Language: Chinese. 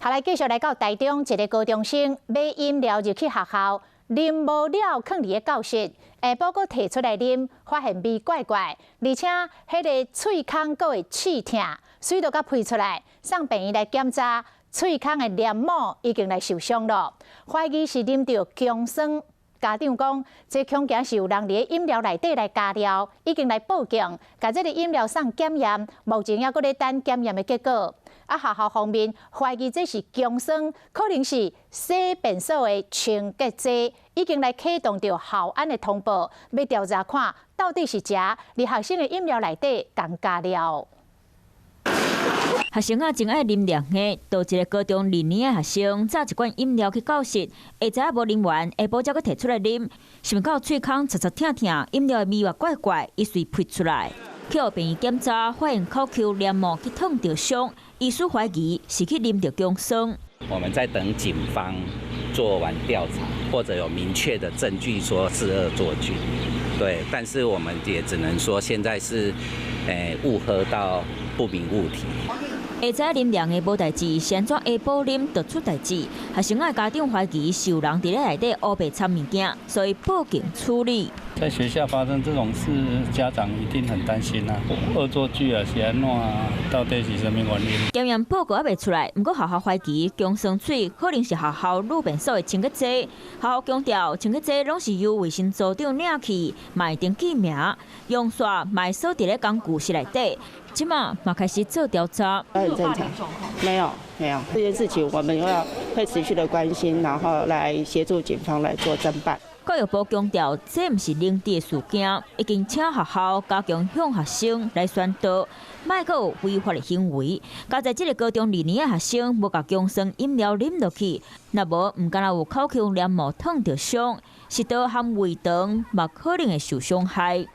下来继续来到台中一个高中生买饮料入去学校，啉无了，放伫个教室，下晡佫摕出来啉，发现味怪怪，而且迄个喙孔佫会刺痛，水都甲喷出来，送病院来检查，喙孔的黏膜已经来受伤了，怀疑是啉到强酸。 家长讲，这恐惊是有人伫饮料内底来加料，已经来报警，甲这个饮料送检验，目前还佫咧等检验的结果。学校方面怀疑这是强酸，可能是洗便所的清洁剂，已经来启动着校安的通报，要调查看到底是食伫学生的饮料内底共加料。 学生啊，真爱啉凉的，到一个高中2年的学生，炸一罐饮料去教室，下早无啉完，下晡才佫摕出来啉，想到喙孔擦擦痛痛，饮料的味道怪怪，一水喷出来。去互病院检查，发现口腔黏膜去烫着伤，医师怀疑是去啉着强酸。我们在等警方做完调查，或者有明确的证据说是恶作剧。对，但是我们也只能说现在是，误喝到不明物体。 下早啉凉的无代志，先怎下晡啉就出代志。学生的家长怀疑是有人伫咧内底乌白掺物件，所以报警处理。在学校发生这种事，家长一定很担心啊，恶作剧啊，是安怎啊？到底是什么原因？检验报告还未出来，不过学校怀疑强酸水可能是学校路便所的清洁剂。学校强调，清洁剂拢是由卫生组长领去，卖登记名，用刷埋锁伫咧工具室内底。 即马开始做调查，很正常，没有这件事情，我们会持续的关心，然后来协助警方来做侦办。教育部强调，这毋是领地的事件，已经请学校加强向学生来宣导，莫阁有违法的行为。加在这个高中2年的学生，无甲强酸饮料啉落去，若无唔敢若有口腔黏膜烫着伤，食道含胃肠，嘛可能会受伤害。